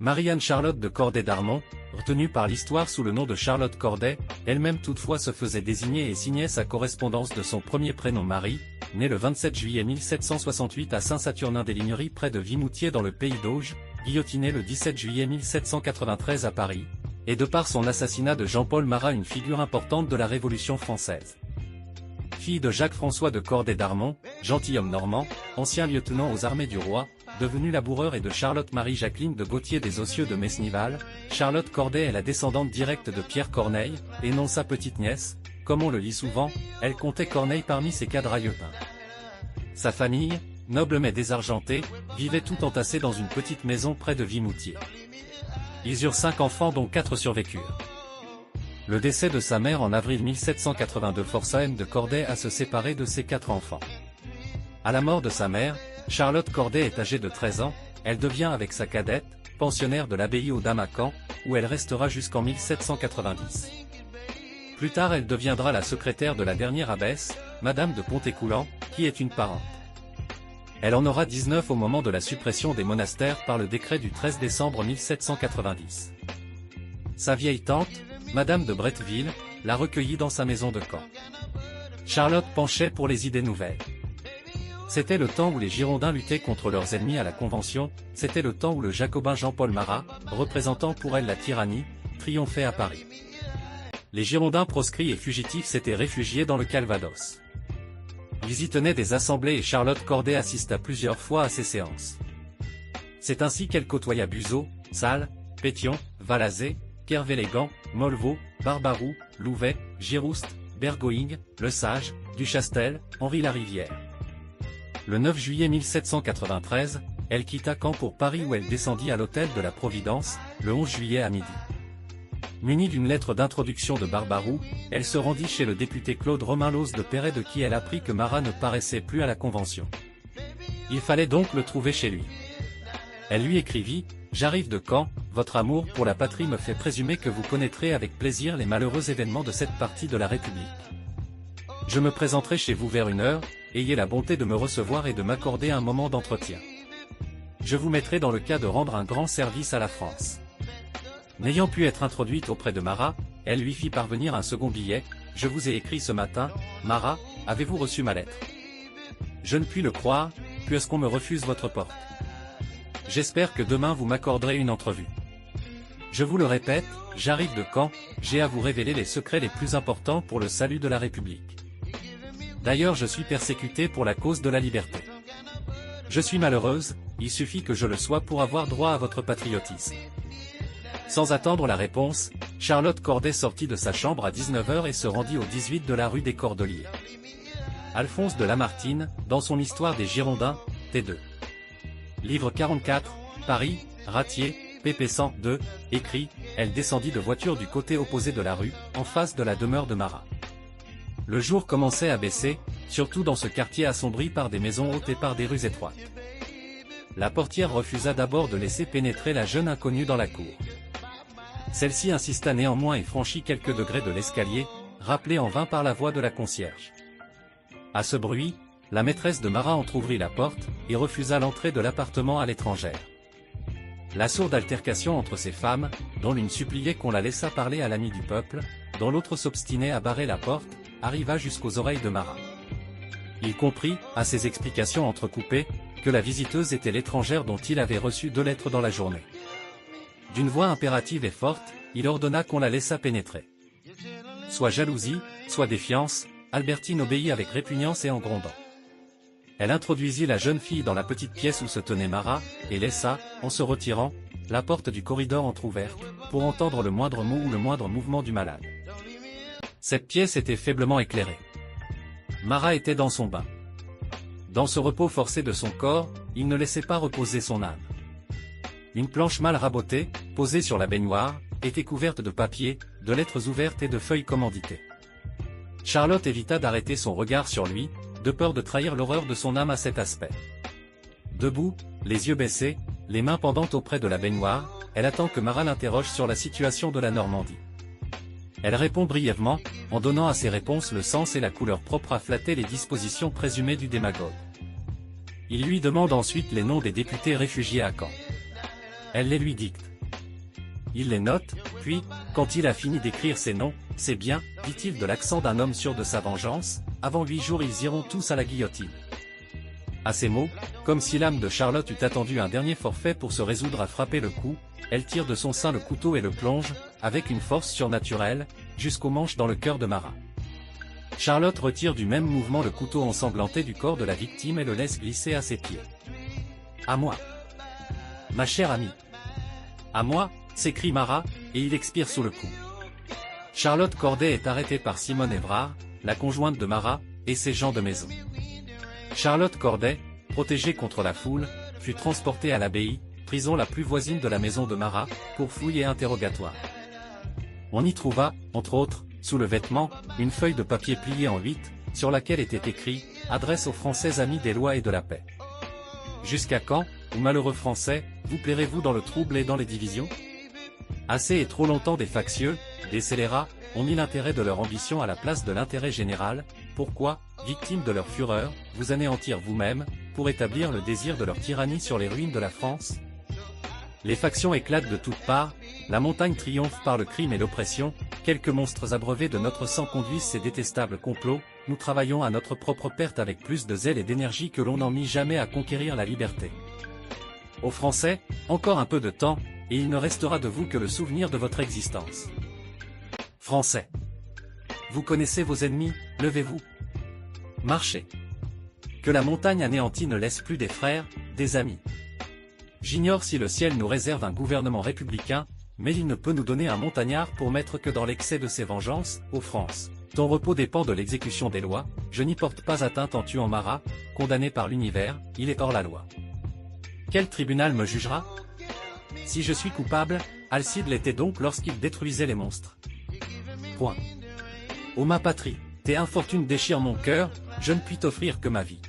Marie-Anne Charlotte de Corday d'Armont, retenue par l'histoire sous le nom de Charlotte Corday, elle-même toutefois se faisait désigner et signait sa correspondance de son premier prénom Marie, née le 27 juillet 1768 à Saint-Saturnin-des-Ligneries près de Vimoutiers dans le Pays d'Auge, guillotinée le 17 juillet 1793 à Paris, et de par son assassinat de Jean-Paul Marat une figure importante de la Révolution française. Fille de Jacques-François de Corday d'Armont, gentilhomme normand, ancien lieutenant aux armées du roi, devenu laboureur et de Charlotte-Marie-Jacqueline de Gauthier des Ossieux de Mesnival, Charlotte Corday est la descendante directe de Pierre Corneille, et non sa petite-nièce, comme on le lit souvent, elle comptait Corneille parmi ses quadrailleupins. Sa famille, noble mais désargentée, vivait tout entassée dans une petite maison près de Vimoutiers. Ils eurent 5 enfants dont 4 survécurent. Le décès de sa mère en avril 1782 força M de Corday à se séparer de ses 4 enfants. À la mort de sa mère, Charlotte Corday est âgée de 13 ans, elle devient avec sa cadette, pensionnaire de l'abbaye aux Dames à Caen, où elle restera jusqu'en 1790. Plus tard elle deviendra la secrétaire de la dernière abbesse, Madame de Pontécoulant, qui est une parente. Elle en aura 19 au moment de la suppression des monastères par le décret du 13 décembre 1790. Sa vieille tante, Madame de Bretteville, l'a recueillie dans sa maison de Caen. Charlotte penchait pour les idées nouvelles. C'était le temps où les Girondins luttaient contre leurs ennemis à la Convention, c'était le temps où le Jacobin Jean-Paul Marat, représentant pour elle la tyrannie, triomphait à Paris. Les Girondins proscrits et fugitifs s'étaient réfugiés dans le Calvados. Ils y tenaient des assemblées et Charlotte Corday assista plusieurs fois à ces séances. C'est ainsi qu'elle côtoya Buzot, Salles, Pétion, Valazé, Kervélégan, Molvaux, Barbaroux, Louvet, Girouste, Bergoing, Le Sage, Duchastel, Henri Larivière. Le 9 juillet 1793, elle quitta Caen pour Paris où elle descendit à l'hôtel de la Providence, le 11 juillet à midi. Munie d'une lettre d'introduction de Barbaroux, elle se rendit chez le député Claude Romain-Lose de Perret de qui elle apprit que Marat ne paraissait plus à la Convention. Il fallait donc le trouver chez lui. Elle lui écrivit « J'arrive de Caen, votre amour pour la patrie me fait présumer que vous connaîtrez avec plaisir les malheureux événements de cette partie de la République. Je me présenterai chez vous vers 1h, ayez la bonté de me recevoir et de m'accorder un moment d'entretien. Je vous mettrai dans le cas de rendre un grand service à la France. » N'ayant pu être introduite auprès de Marat, elle lui fit parvenir un second billet. « Je vous ai écrit ce matin, Marat, avez-vous reçu ma lettre? Je ne puis le croire, puisqu'on me refuse votre porte. J'espère que demain vous m'accorderez une entrevue. Je vous le répète, j'arrive de Caen, j'ai à vous révéler les secrets les plus importants pour le salut de la République. D'ailleurs je suis persécutée pour la cause de la liberté. Je suis malheureuse, il suffit que je le sois pour avoir droit à votre patriotisme. » Sans attendre la réponse, Charlotte Corday sortit de sa chambre à 19h et se rendit au 18 de la rue des Cordeliers. Alphonse de Lamartine, dans son Histoire des Girondins, T2. Livre 44, Paris, Ratier, pp. 102, écrit, elle descendit de voiture du côté opposé de la rue, en face de la demeure de Marat. Le jour commençait à baisser, surtout dans ce quartier assombri par des maisons hautes et par des rues étroites. La portière refusa d'abord de laisser pénétrer la jeune inconnue dans la cour. Celle-ci insista néanmoins et franchit quelques degrés de l'escalier, rappelée en vain par la voix de la concierge. À ce bruit, la maîtresse de Marat entr'ouvrit la porte, et refusa l'entrée de l'appartement à l'étrangère. La sourde altercation entre ces femmes, dont l'une suppliait qu'on la laissât parler à l'ami du peuple, dont l'autre s'obstinait à barrer la porte, arriva jusqu'aux oreilles de Marat. Il comprit, à ces explications entrecoupées, que la visiteuse était l'étrangère dont il avait reçu 2 lettres dans la journée. D'une voix impérative et forte, il ordonna qu'on la laissât pénétrer. Soit jalousie, soit défiance, Albertine obéit avec répugnance et en grondant. Elle introduisit la jeune fille dans la petite pièce où se tenait Marat, et laissa, en se retirant, la porte du corridor entr'ouverte, pour entendre le moindre mot ou le moindre mouvement du malade. Cette pièce était faiblement éclairée. Marat était dans son bain. Dans ce repos forcé de son corps, il ne laissait pas reposer son âme. Une planche mal rabotée, posée sur la baignoire, était couverte de papiers, de lettres ouvertes et de feuilles commanditées. Charlotte évita d'arrêter son regard sur lui, de peur de trahir l'horreur de son âme à cet aspect. Debout, les yeux baissés, les mains pendantes auprès de la baignoire, elle attend que Marat l'interroge sur la situation de la Normandie. Elle répond brièvement, en donnant à ses réponses le sens et la couleur propre à flatter les dispositions présumées du démagogue. Il lui demande ensuite les noms des députés réfugiés à Caen. Elle les lui dicte. Il les note, puis, quand il a fini d'écrire ces noms, c'est bien, dit-il de l'accent d'un homme sûr de sa vengeance, avant 8 jours ils iront tous à la guillotine. À ces mots, comme si l'âme de Charlotte eût attendu un dernier forfait pour se résoudre à frapper le coup, elle tire de son sein le couteau et le plonge, avec une force surnaturelle, jusqu'au manche dans le cœur de Marat. Charlotte retire du même mouvement le couteau ensanglanté du corps de la victime et le laisse glisser à ses pieds. « À moi, ma chère amie. À moi !» s'écrie Marat, et il expire sous le coup. Charlotte Corday est arrêtée par Simone Évrard, la conjointe de Marat, et ses gens de maison. Charlotte Corday, protégée contre la foule, fut transportée à l'abbaye, prison la plus voisine de la maison de Marat, pour fouilles et interrogatoires. On y trouva, entre autres, sous le vêtement, une feuille de papier pliée en 8, sur laquelle était écrit « Adresse aux Français amis des lois et de la paix ». Jusqu'à quand, ou malheureux Français, vous plairez-vous dans le trouble et dans les divisions? Assez et trop longtemps des factieux, des scélérats, ont mis l'intérêt de leur ambition à la place de l'intérêt général. Pourquoi, victimes de leur fureur, vous anéantir vous-même, pour établir le désir de leur tyrannie sur les ruines de la France? Les factions éclatent de toutes parts, la montagne triomphe par le crime et l'oppression, quelques monstres abreuvés de notre sang conduisent ces détestables complots, nous travaillons à notre propre perte avec plus de zèle et d'énergie que l'on n'en mit jamais à conquérir la liberté. Aux Français, encore un peu de temps, et il ne restera de vous que le souvenir de votre existence. Français. Vous connaissez vos ennemis, levez-vous. Marchez. Que la montagne anéantie ne laisse plus des frères, des amis. J'ignore si le ciel nous réserve un gouvernement républicain, mais il ne peut nous donner un montagnard pour mettre que dans l'excès de ses vengeances, ô France. Ton repos dépend de l'exécution des lois, je n'y porte pas atteinte en tuant Marat, condamné par l'univers, il est hors la loi. Quel tribunal me jugera? Si je suis coupable, Alcide l'était donc lorsqu'il détruisait les monstres. Point. Ô ma patrie, tes infortunes déchirent mon cœur, je ne puis t'offrir que ma vie.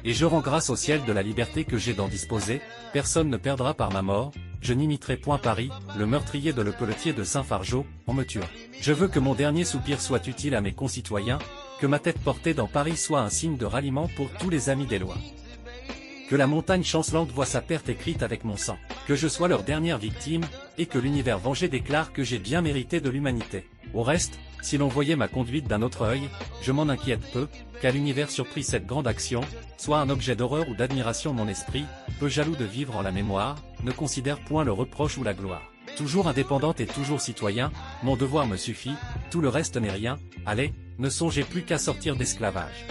Et je rends grâce au ciel de la liberté que j'ai d'en disposer, personne ne perdra par ma mort, je n'imiterai point Paris, le meurtrier de Le Pelletier de Saint-Fargeau, en me tuant. Je veux que mon dernier soupir soit utile à mes concitoyens, que ma tête portée dans Paris soit un signe de ralliement pour tous les amis des lois. Que la montagne chancelante voie sa perte écrite avec mon sang, que je sois leur dernière victime, et que l'univers vengé déclare que j'ai bien mérité de l'humanité. Au reste, si l'on voyait ma conduite d'un autre œil, je m'en inquiète peu, qu'à l'univers surpris cette grande action, soit un objet d'horreur ou d'admiration mon esprit, peu jaloux de vivre en la mémoire, ne considère point le reproche ou la gloire. Toujours indépendante et toujours citoyen, mon devoir me suffit, tout le reste n'est rien, allez, ne songez plus qu'à sortir d'esclavage.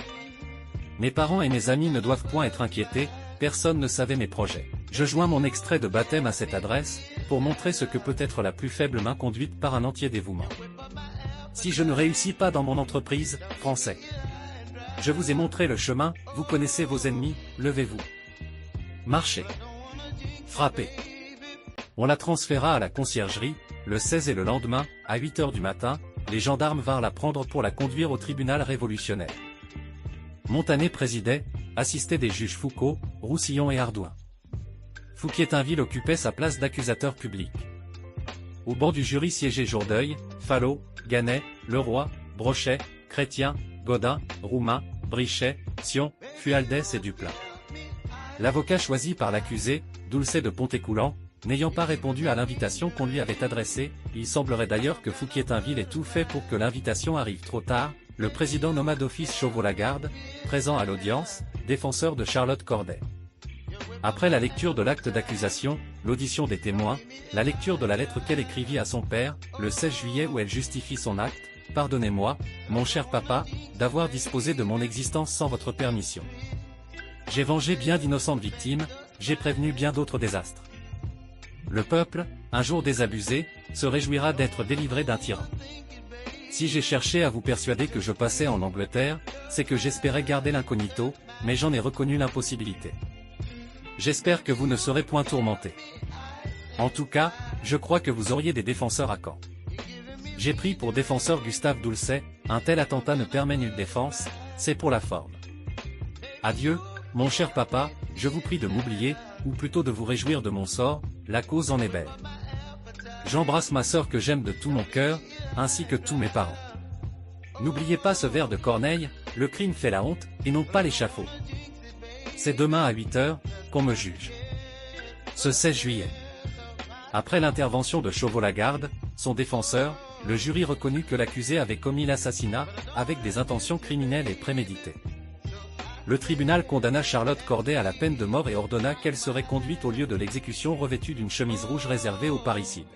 Mes parents et mes amis ne doivent point être inquiétés, personne ne savait mes projets. Je joins mon extrait de baptême à cette adresse, pour montrer ce que peut être la plus faible main conduite par un entier dévouement. Si je ne réussis pas dans mon entreprise, Français. Je vous ai montré le chemin, vous connaissez vos ennemis, levez-vous. Marchez. Frappez. On la transféra à la conciergerie, le 16 et le lendemain, à 8 h du matin, les gendarmes vinrent la prendre pour la conduire au tribunal révolutionnaire. Montané présidait, assisté des juges Foucault, Roussillon et Ardouin. Fouquier-Tinville occupait sa place d'accusateur public. Au banc du jury siégeaient Jourdeuil, Fallot, Ganet, Leroy, Brochet, Chrétien, Godin, Roumain, Brichet, Sion, Fualdès et Duplain. L'avocat choisi par l'accusé, Doulcet de Pontécoulant, n'ayant pas répondu à l'invitation qu'on lui avait adressée, il semblerait d'ailleurs que Fouquier-Tinville ait tout fait pour que l'invitation arrive trop tard, le président nomma d'office Chauveau-Lagarde, présent à l'audience, défenseur de Charlotte Corday. Après la lecture de l'acte d'accusation, l'audition des témoins, la lecture de la lettre qu'elle écrivit à son père, le 16 juillet où elle justifie son acte, « Pardonnez-moi, mon cher papa, d'avoir disposé de mon existence sans votre permission. J'ai vengé bien d'innocentes victimes, j'ai prévenu bien d'autres désastres. Le peuple, un jour désabusé, se réjouira d'être délivré d'un tyran. Si j'ai cherché à vous persuader que je passais en Angleterre, c'est que j'espérais garder l'incognito, mais j'en ai reconnu l'impossibilité. J'espère que vous ne serez point tourmenté. En tout cas, je crois que vous auriez des défenseurs à Caen. J'ai pris pour défenseur Gustave Doulcet, un tel attentat ne permet nulle défense, c'est pour la forme. Adieu, mon cher papa, je vous prie de m'oublier, ou plutôt de vous réjouir de mon sort, la cause en est belle. J'embrasse ma sœur que j'aime de tout mon cœur, ainsi que tous mes parents. N'oubliez pas ce vers de Corneille, le crime fait la honte, et non pas l'échafaud. C'est demain à 8 h qu'on me juge. Ce 16 juillet. Après l'intervention de Chauveau-Lagarde, son défenseur, le jury reconnut que l'accusé avait commis l'assassinat, avec des intentions criminelles et préméditées. Le tribunal condamna Charlotte Corday à la peine de mort et ordonna qu'elle serait conduite au lieu de l'exécution revêtue d'une chemise rouge réservée aux parricides.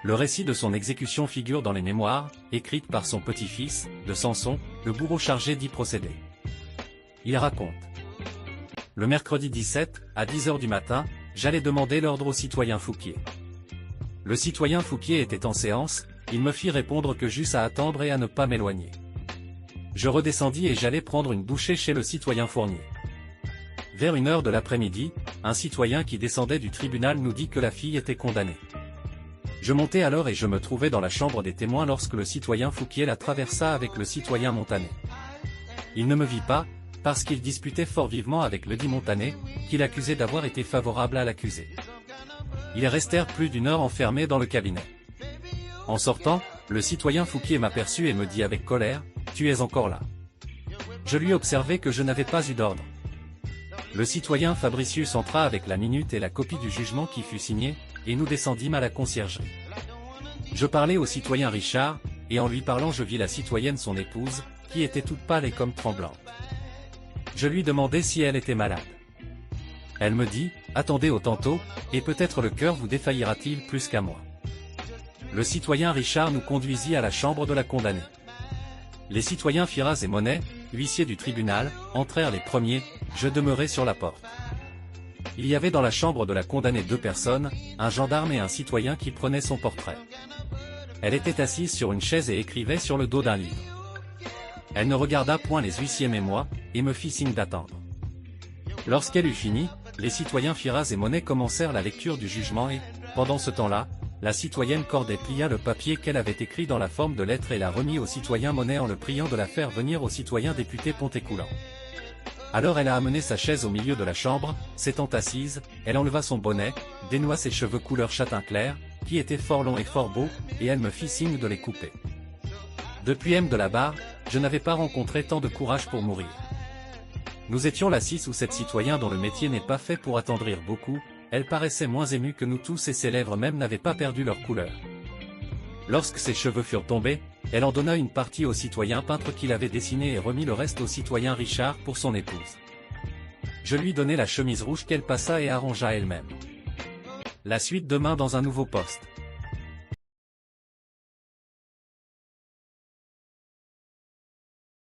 Le récit de son exécution figure dans les mémoires, écrites par son petit-fils, de Samson, le bourreau chargé d'y procéder. Il raconte. Le mercredi 17, à 10 h du matin, j'allais demander l'ordre au citoyen Fouquier. Le citoyen Fouquier était en séance, il me fit répondre que j'eusse à attendre et à ne pas m'éloigner. Je redescendis et j'allais prendre une bouchée chez le citoyen Fournier. Vers 1 h de l'après-midi, un citoyen qui descendait du tribunal nous dit que la fille était condamnée. Je montai alors et je me trouvais dans la chambre des témoins lorsque le citoyen Fouquier la traversa avec le citoyen Montanet. Il ne me vit pas, parce qu'il disputait fort vivement avec ledit Montanet, qu'il accusait d'avoir été favorable à l'accusé. Ils restèrent plus d'1 heure enfermés dans le cabinet. En sortant, le citoyen Fouquier m'aperçut et me dit avec colère, « Tu es encore là ». Je lui observai que je n'avais pas eu d'ordre. Le citoyen Fabricius entra avec la minute et la copie du jugement qui fut signée, et nous descendîmes à la conciergerie. Je parlai au citoyen Richard, et en lui parlant je vis la citoyenne son épouse, qui était toute pâle et comme tremblante. Je lui demandai si elle était malade. Elle me dit, « Attendez au tantôt, et peut-être le cœur vous défaillira-t-il plus qu'à moi. » Le citoyen Richard nous conduisit à la chambre de la condamnée. Les citoyens Firas et Monet, huissiers du tribunal, entrèrent les premiers, je demeurai sur la porte. Il y avait dans la chambre de la condamnée 2 personnes, un gendarme et un citoyen qui prenaient son portrait. Elle était assise sur une chaise et écrivait sur le dos d'un livre. Elle ne regarda point les huissiers mais moi, et me fit signe d'attendre. Lorsqu'elle eut fini, les citoyens Firas et Monet commencèrent la lecture du jugement et, pendant ce temps-là, la citoyenne Corday plia le papier qu'elle avait écrit dans la forme de lettre et la remit au citoyen Monet en le priant de la faire venir au citoyen député Pontécoulant. Alors elle a amené sa chaise au milieu de la chambre, s'étant assise, elle enleva son bonnet, dénoua ses cheveux couleur châtain clair, qui étaient fort longs et fort beaux, et elle me fit signe de les couper. Depuis M de la Barre, je n'avais pas rencontré tant de courage pour mourir. Nous étions là 6 ou 7 citoyens dont le métier n'est pas fait pour attendrir beaucoup, elle paraissait moins émue que nous tous et ses lèvres même n'avaient pas perdu leur couleur. Lorsque ses cheveux furent tombés, elle en donna une partie au citoyen peintre qui l'avait dessiné et remit le reste au citoyen Richard pour son épouse. Je lui donnai la chemise rouge qu'elle passa et arrangea elle-même. La suite demain dans un nouveau poste.